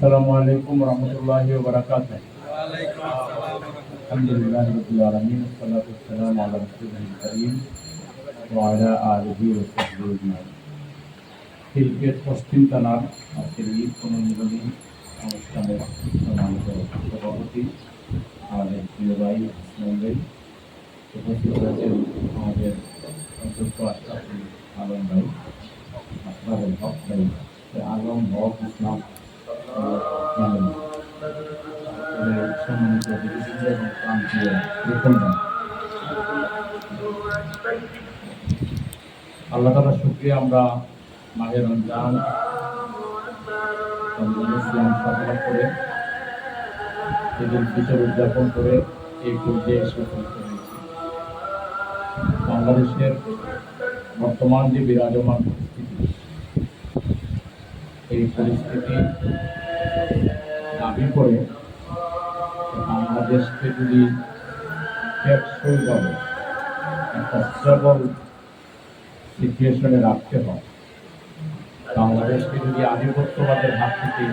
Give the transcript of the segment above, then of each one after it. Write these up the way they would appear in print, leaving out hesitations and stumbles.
আসসালামু আলাইকুম রহমতুল্লাহি ওয়া বারাকাতুহু। আলহামদুলিল্লাহি রাব্বিল আলামিন, ওয়াসসালাতু ওয়াসসালামু আলা রাসূলিল কারীম ওয়া আলা আলিহি ওয়া সাহবিহি আজমাইন। সিলেটের পশ্চিম থানার আজকের ঈদ পুনর্মিলনী অনুষ্ঠানের সম্মানিত সভাপতি আমাদের প্রিয় ভাই ইসমাইল ভাই, উপস্থিত রয়েছেন আমাদের অধ্যক্ষ আশরাফুল আলম ভাই, আশরাফুল হক ভাই, আলম হক ইসলাম সম্মানিত বিদেশি এবং প্রান্তীয় বিপণন। আল্লাহ তাআলার শুকরিয়া, আমরা মাহে রমজান ইসলাম সফল করে ঈদুল ফিতর উদযাপন করে এই পর্যায়ে এসে উপনীত হয়েছি। বাংলাদেশের বর্তমান যে বিরাজমান পরিস্থিতি, এই পরিস্থিতি দাবি করে বাংলাদেশকে যদি টেকসইভাবে একটা স্টেবল সিচুয়েশনে রাখতে হয়, বাংলাদেশকে যদি আধিপত্যবাদের হাত থেকে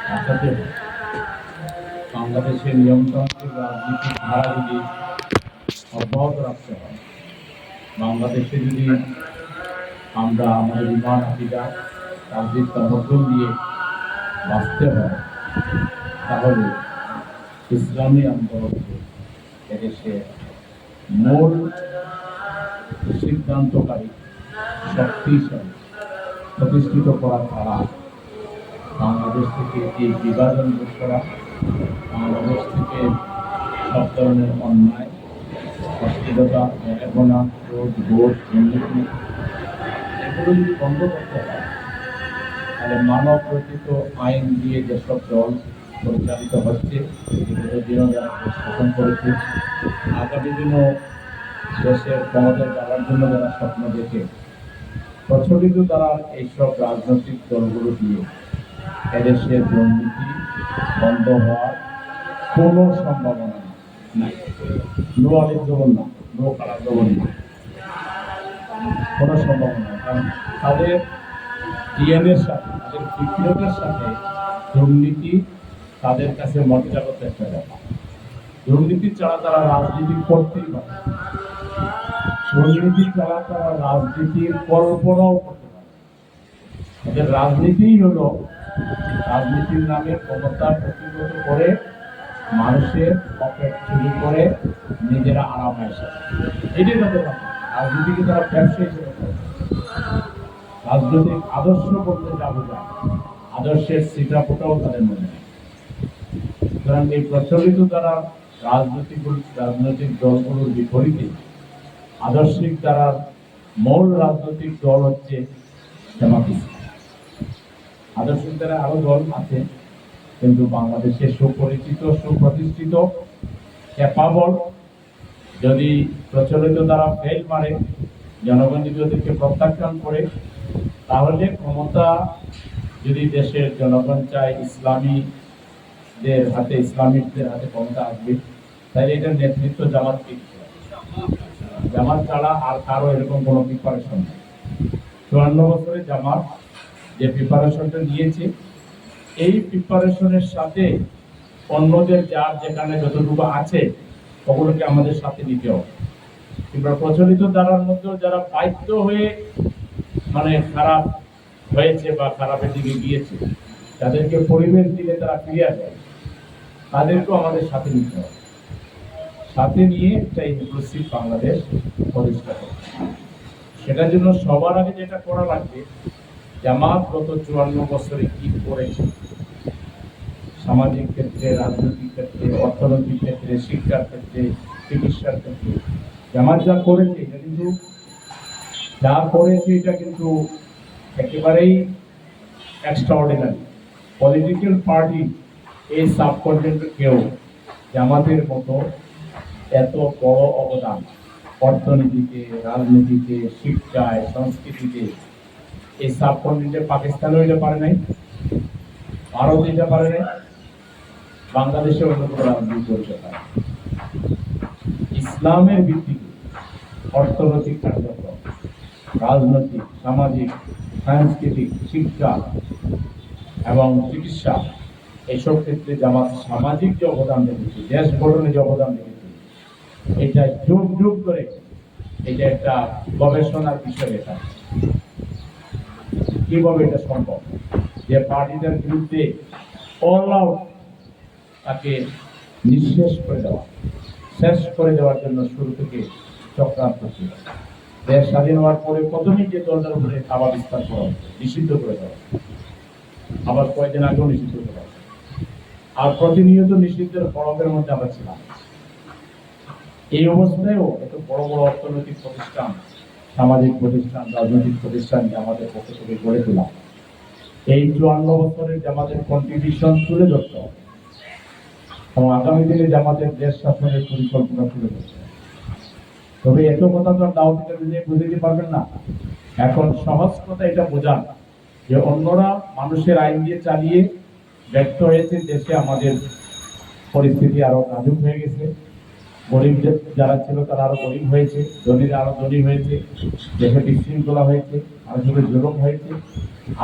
বাঁচাতে হয়, বাংলাদেশের নিয়মতান্ত্রিক রাজনীতির ধারা যদি অব্যাহত রাখতে হয়, বাংলাদেশে যদি আমরা আমাদের ইমান আকিদা রাজনীতির তহবিল দিয়ে বাঁচতে হয়, তাহলে ইসলামী আন্দোলনকে এদেশে মূল সিদ্ধান্তকারী শক্তি হিসাবে প্রতিষ্ঠিত করা ছাড়া বাংলাদেশ থেকে এই বিভাজন দূর করা, বাংলাদেশ থেকে সব ধরনের অন্যায়, অস্থিরতা, বেহাপনা, ক্রোধ, বোধ, দুর্নীতি এগুলো যদি বন্ধ করতে হয়, তাহলে মানব রচিত আইন দিয়ে যেসব দল পরিচালিত হচ্ছে, বিগত দিনও যারা শাসন করেছে, আগামী দিনও দেশের ক্ষমতায় যাওয়ার জন্য যারা স্বপ্ন দেখে, প্রচলিত দ্বারা এইসব রাজনৈতিক দলগুলো দিয়ে এদেশের দুর্নীতি বন্ধ হওয়ার কোনো সম্ভাবনা নাই। নো আলিন্দোলন না, নো কারান্দোলন না, কোনো সম্ভাবনা নেই। কারণ তাদের ডিএনএর সাথে, তাদের ফিটনেসের সাথে দুর্নীতি তাদের কাছে মর্যাদাগত একটা ব্যাপার। দুর্নীতি ছাড়া তারা রাজনীতি করতেই পারে, দুর্নীতি ছাড়া তারা রাজনীতির কল্পনাও করতে পারে। তাদের রাজনীতিই হলো রাজনীতির নামে ক্ষমতা প্রতিরোধ করে মানুষের পকেট চুরি করে নিজেরা আরামায়েশ। এটাই তাদের রাজনীতিকে তারা ব্যবসা হিসেবে করে। রাজনৈতিক আদর্শ বলতে যা বোঝায়, আদর্শের সিটাপোটাও তাদের মনে নেই। সুতরাং এই প্রচলিত দ্বারা রাজনৈতিক দলগুলোর বিপরীতে আদর্শিক দ্বারা মূল রাজনৈতিক দল হচ্ছে জামাত ইসলাম। আদর্শিক দ্বারা আরো দল আছে, কিন্তু বাংলাদেশে সুপরিচিত, সুপ্রতিষ্ঠিত, ক্যাপাবল, যদি প্রচলিত দ্বারা ফেল মারে, জনগণ যদি ওদেরকে প্রত্যাখ্যান করে, তাহলে ক্ষমতা যদি দেশের জনগণ চায় ইসলামীদের হাতে, ইসলামিকদের হাতে ক্ষমতা আসবে, তাহলে এটার নেতৃত্ব জামাতকে। জামাত ছাড়া আর কারো এরকম কোনো প্রিপারেশন নেই। 54 বছরে জামাত যে প্রিপারেশনটা নিয়েছে, এই প্রিপারেশনের সাথে অন্যদের যার যেখানে যতটুকু আছে ওগুলোকে আমাদের সাথে নিতে হবে। কিংবা প্রচলিত ধারার মধ্যেও যারা বাধ্য হয়ে মানে খারাপ হয়েছে বা খারাপের দিকে গিয়েছে, তাদেরকে পরিবেশ দিলে তারা ফিরে আসে, তাদেরকেও আমাদের সাথে নিতে হবে। সাথে নিয়ে একটা ইনক্লুসিভ বাংলাদেশ প্রতিষ্ঠা করতে, সেটার জন্য সবার আগে যেটা করা লাগবে, জামাত গত 54 বছরে কি করেছে, সামাজিক ক্ষেত্রে, রাজনৈতিক ক্ষেত্রে, অর্থনৈতিক ক্ষেত্রে, শিক্ষার ক্ষেত্রে, চিকিৎসার ক্ষেত্রে, জামাত যা করেছে এটা কিন্তু একেবারেই এক্সট্রাঅর্ডিনারি। পলিটিক্যাল পার্টি এই সাবকন্টিনেন্টে কেউ জামাতের মতো এত বড় অবদান অর্থনীতিতে, রাজনীতিতে, শিক্ষায়, সংস্কৃতিতে এই সাবকন্টিনেন্টে পাকিস্তানও এটা পারে নাই, ভারত এটা পারে নাই, বাংলাদেশে অন্য কোনো রাজনীতি করতে পারে। ইসলামের ভিত্তিতে অর্থনৈতিক কার্যক্রম, রাজনৈতিক, সামাজিক, সাংস্কৃতিক, শিক্ষা এবং চিকিৎসা এইসব ক্ষেত্রে জামাত সামাজিক যে অবদান রেখেছে, দেশ গঠনে যে অবদান রেখেছে, এটা যুগ যুগ করে এটা একটা গবেষণার বিষয়। এটা কিভাবে এটা সম্ভব যে পার্টিটার বিরুদ্ধে অল আউট তাকে নিঃশেষ করে দেওয়া, শেষ করে দেওয়ার জন্য শুরু থেকে চক্রান্ত ছিল। দেশ স্বাধীন হওয়ার পরে প্রথমেই যে দলটার উপরে খাবার বিস্তার করা হচ্ছে, নিষিদ্ধ করে দেওয়া, আবার কয়েকদিন আগেও নিষিদ্ধ করা, আর প্রতিনিয়ত নিষিদ্ধের পরবের মধ্যে আমরা ছিলাম। এই অবস্থায়ও এত বড় বড় অর্থনৈতিক প্রতিষ্ঠান, সামাজিক প্রতিষ্ঠান, রাজনৈতিক প্রতিষ্ঠান আমাদের পক্ষ থেকে গড়ে তোলা, এই 54 বছরের জামাতের কন্ট্রিবিউশন তুলে ধরতে হবে এবং আগামী দিনে জামাতের দেশ শাসনের পরিকল্পনা তুলে ধরতে হবে। তবে এত কথা তো দাওয়াতিতে বুঝে দিতে পারবেন না। এখন সহজ কথা এটা বোঝান যে অন্যরা মানুষের আইন দিয়ে চালিয়ে ব্যর্থ হয়েছে, দেশে আমাদের পরিস্থিতি আরো নাজুক হয়ে গেছে, গরিব যারা ছিল তারা আরো গরিব হয়েছে, ধনীরা আরো ধনী হয়েছে, দেশে বিশৃঙ্খলা হয়েছে, মানুষের জুলুম হয়েছে।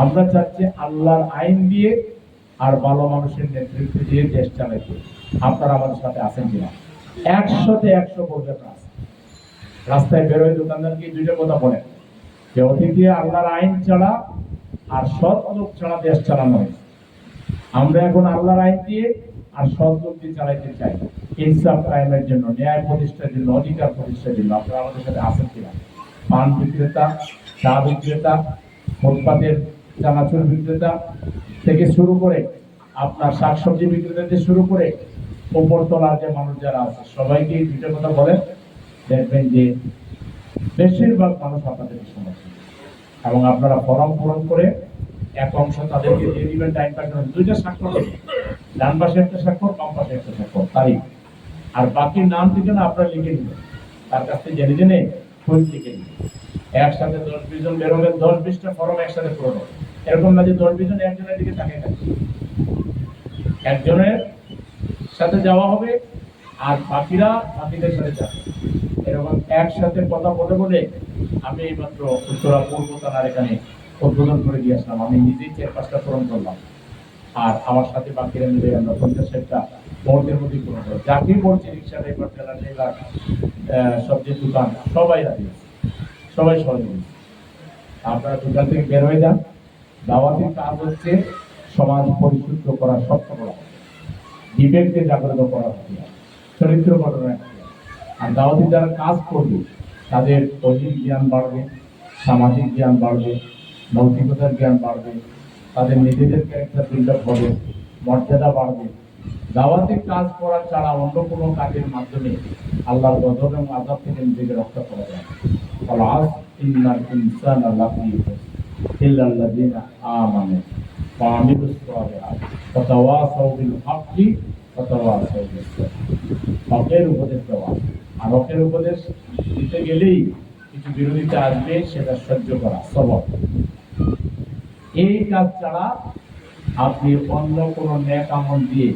আমরা চাচ্ছি আল্লাহর আইন দিয়ে আর ভালো মানুষের নেতৃত্ব দিয়ে দেশ চালাইতে। আপনারা আমাদের সাথে আছেন কিনা? 100-তে 100 বলতে আছে। রাস্তায় বেরোয় দোকানদারকে দুইটা কথা বলেন যে অতীতে আল্লাহর আইন ছাড়া আর সৎ লোক ছাড়া দেশ চালানো হয়েছে। আমরা এখন আল্লাহর আইন দিয়ে আর সৎ লোক দিয়ে চালাইতে চাই, ইনসাফ কায়েমের জন্য, ন্যায় প্রতিষ্ঠার জন্য, অধিকার প্রতিষ্ঠার জন্য। আপনারা আমাদের সাথে আছেন কিনা? পান বিক্রেতা, চা বিক্রেতা, ফুটপাতের চানাচুর বিক্রেতা থেকে শুরু করে আপনার শাকসবজি বিক্রেতা থেকে শুরু করে উপরতলার যে মানুষ যারা আছে সবাইকে এই দুইটা কথা বলেন, দেখবেন যে বেশিরভাগ মানুষ আপনাদের সমর্থন। এবং আপনারা ফর্ম পূরণ করে এক অংশ তাদেরকে দিয়ে দিবেন, টাইম পাঠাবেন, দুইটা স্বাক্ষর দেবেন, ডান পাশে একটা স্বাক্ষর, বাম পাশে একটা স্বাক্ষর, তারিখ। আর বাকি নাম ঠিকানা আপনারা লিখে দিবেন, তার কাছ থেকে জেনে জেনে খোঁজ লিখে দিবেন। একসাথে 10-20 জন বেরোবে, 10-20টা ফর্ম একসাথে পূরণ হবে। এরকম না যে 10-20 জন একজনের দিকে তাকিয়ে থাকবে। একজনের সাথে যাওয়া হবে আর বাকিরা বাকিদের সাথে যাবে। এরকম একসাথে কথা বলে বলে আমি এইমাত্র উত্তরা পূর্ব থানার এখানে উদ্বোধন করে দিয়ে আসলাম। আমি নিজেই 4-5টা পূরণ করলাম, আর আমার সাথে বাকিরা মিলে আমরা 50-60টা মুহূর্তের মধ্যে পূরণ করলাম। যাকেই বলছি রিক্সা ড্রাইভার, ঠেলা ড্রাইভার, সবজির দোকান, সবাই রাজি, সবাই সহযোগী। আপনারা দোকান থেকে বের হয়ে যান। দাওয়াতের কাজ হচ্ছে সমাজ পরিশুদ্ধ করা, স্বচ্ছ করা, বিবেককে জাগ্রত করা, চরিত্র গঠন। আর দাওয়াতি যারা কাজ করবে তাদের অধিক জ্ঞান বাড়বে, সামাজিক জ্ঞান বাড়বে, নৈতিকতার জ্ঞান বাড়বে, তাদের নিজেদের ক্যারেক্টার বিল্ড আপ হবে, মর্যাদা বাড়বে। দাওয়াতি কাজ করা ছাড়া অন্য কোনো কাজের মাধ্যমে আল্লাহর গজব এবং আযাব থেকে নিজেকে রক্ষা করা যায় না। আস ইন্নাল ইনসানা লাফি ইল্লাল্লাযিনা আমানু ওয়া আমিলুস সালিহাত ওয়া তাওয়াসাউ বিল হাক্কি ওয়া তাওয়াসাউ বিস সাবর। হকের উপদেশ দেওয়া, আর হকের উপদেশ দিতে গেলেই কিছু বিরোধিতা আসবে, সেটা সহ্য করা, সবর। এই কাজ ছাড়া আপনি অন্য কোন নেক আমল দিয়ে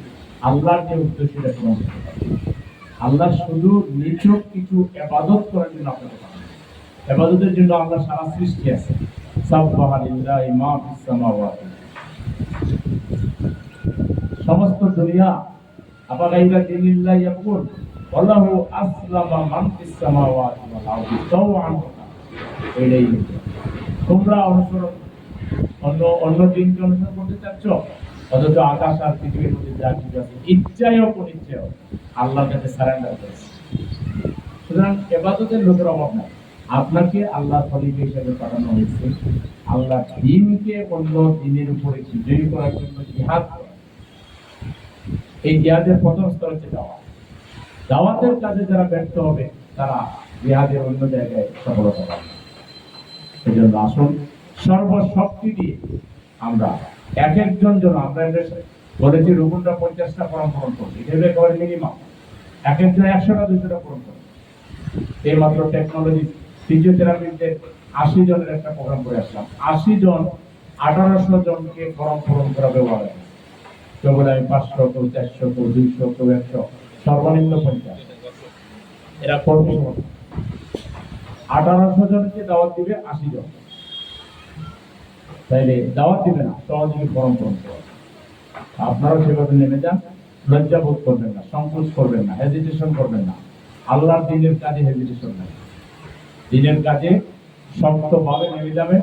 আল্লাহর যে উদ্দেশ্য সেটা পূরণ করতে পারবেন। আল্লাহ শুধু নিছক কিছু ইবাদত করার জন্য আপনাকে পাঠান। ইবাদতের জন্য আল্লাহ সারা সৃষ্টি আছে। সাব্বাহা লিল্লাহি মা ফিস সামাওয়াতি, সমস্ত দুনিয়া আপাগাইরা দিনিল্লাহি ইয়াকুল আল্লাহু আসলামা মান ফিস সামাওয়াতি ওয়াল আরদি তাওআন ওয়া ইলাইহি। তোমরা অনুসরণ অন্য দিনকে অনুসরণ করতে চাচ্ছ, অথচ আকাশ আর পৃথিবীর মধ্যে যা কিছু আছে ইচ্ছায় হোক অনিচ্ছায় হোক আল্লাহর কাছে সারেন্ডার করেছে। সুতরাং ইবাদতের লোকের অভাব নাই। আপনাকে আল্লাহ খলিফা হিসেবে পাঠানো হয়েছে আল্লাহ দিনকে অন্য দিনের উপরে বিজয়ী করার জন্য জিহাদ করা। এই জিহাদের প্রথম স্তর হচ্ছে দাওয়াত। দাওয়াতের কাজে যারা ব্যর্থ হবে তারা জিহাদের অন্য জায়গায় সফলতা পাবে। এই জন্য আসুন সর্বশক্তি দিয়ে আমরা এক একজন আমরা বলেছি রুকুনটা 50টা ফর্ম পূরণ করবো, এটা একেবারে মিনিমাম। এক একজন 100টা 200টা পূরণ করবো। এই মাত্র টেকনোলজি ফিজিওথেরাপিতে 80 জনের একটা প্রোগ্রাম করে আসলাম। 80 জন 1800 জনকে ফর্ম পূরণ করা ব্যবহার আছে। কেউ বলে আমি 500, কেউ 400, কেউ 200, কেউ 100, সর্বনিম্ন 50। এরা করবে 1800 জনকে দাওয়াত দিবে 80 জন, তাইলে দাওয়াত দিবে না, সহযোগী ফর্ম পূরণ করবে। আপনারাও সেভাবে নেমে যান, লজ্জা বোধ করবেন না, সংকোচ করবেন না, হেজিটেশন করবেন না। আল্লাহর দিনের কাজে হেজিটেশন নাই। দিনের কাজে শক্তভাবে নেমে যাবেন।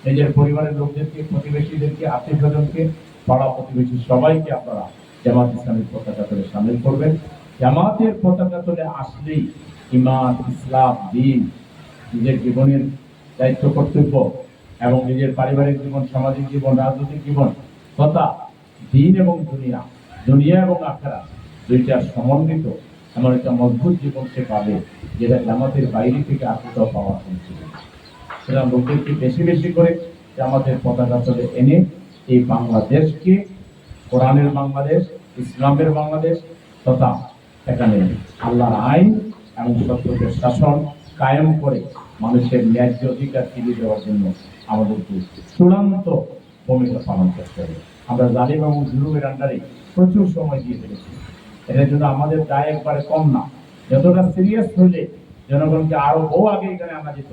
নিজের পরিবারের লোকদেরকে, প্রতিবেশীদেরকে, আত্মীয় স্বজনকে, পাড়া প্রতিবেশী সবাইকে আপনারা জামাত ইসলামের পতাকা তলে সামিল করবেন। জামাতের পতাকা তলে আসলেই ঈমান, ইসলাম, দ্বীন, নিজের জীবনের দায়িত্ব কর্তব্য এবং নিজের পারিবারিক জীবন, সামাজিক জীবন, রাজনৈতিক জীবন তথা দ্বীন এবং দুনিয়া, দুনিয়া এবং আখিরাত দুইটা সমন্বিত এমন একটা মজবুত জীবন সে পাবে, যেটা জামাতের বাইরে থেকে আর কোথাও পাওয়া সম্ভব না। সেটা লোকদেরকে বেশি বেশি করে জামাতের পতাকা তলে এনে এই বাংলাদেশকে কোরআনের বাংলাদেশ, ইসলামের বাংলাদেশ তথা এখানে আল্লাহর আইন এবং সত্যের শাসন কায়েম করে মানুষের ন্যায্য অধিকার ফিরিয়ে দেওয়ার জন্য আমাদেরকে চূড়ান্ত ভূমিকা পালন করতে হবে। আমরা জালিম এবং জুলুমের আন্ডারে প্রচুর সময় দিয়ে ফেলেছি। এটার জন্য আমাদের দায় একবারে কম না। যতটা সিরিয়াস হইলে জনগণকে আরো বহু আগে এখানে আনা যেত,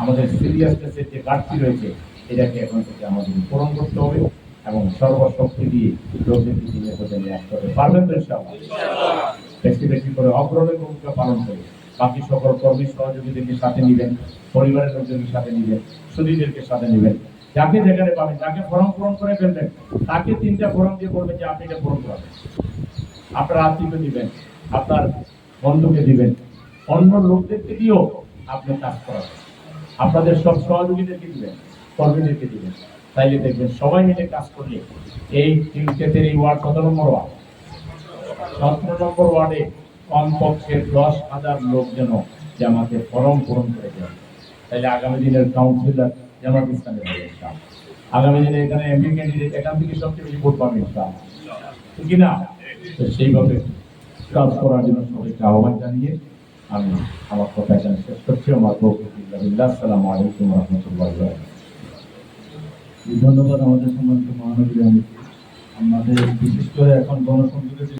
আমাদের সিরিয়াসনেসের যে ঘাটতি রয়েছে এটাকে এখন থেকে আমাদের পূরণ করতে হবে এবং সর্বশক্তি দিয়ে লোকদেরকে দিনে কোথায় নিয়ে আসতে হবে। পারবেন তো ইনশাআল্লাহ? বেশি বেশি করে অগ্রণী ভূমিকা পালন করে বাকি সকল কর্মী সহযোগীদেরকে সাথে নিবেন, পরিবারের লোকজনকে সাথে নিবেন, সুদীদেরকে সাথে নিবেন। যাকে যেখানে পাবেন, যাকে ফর্ম পূরণ করে ফেলবেন তাকে 3টা ফর্ম দিয়ে বলবেন যে আপনি এটা পূরণ করাবেন। আপনার আত্মীয়কে দিবেন, আপনার বন্ধুকে দিবেন, অন্য লোকদেরকে দিয়েও আপনি কাজ করাবেন, আপনাদের সব সহযোগীদেরকে দিবেন, কর্মীদেরকে দিবেন। তাইলে দেখবেন সবাই মিলে কাজ করলে এই তিনটের এই ওয়ার্ড কত নম্বর ওয়ার্ড? 17 নম্বর ওয়ার্ডে কমপক্ষে 10,000 লোক যেন জামাতে ফরম পূরণ করে দেন। তাইলে আগামী দিনের কাউন্সিলর জামাত ইসলামের হবে ইনশাআল্লাহ। আগামী দিনে এখানে এমপি ক্যান্ডিডেট এখান থেকে সবচেয়ে বেশি ভোট পাবে ইনশাআল্লাহ, ঠিক না? তো সেইভাবে কাজ করার জন্য সবাইকে আহ্বান জানিয়ে আমি আমার কথা এখানে শেষ করছি। আমার আসসালামু আলাইকুম ওয়া রাহমাতুল্লাহি ওয়া বারাকাতুহু। ধন্যবাদ আমাদের সম্মানিত মহানবী। আমাদের বিশেষ করে এখন গণসংযোগের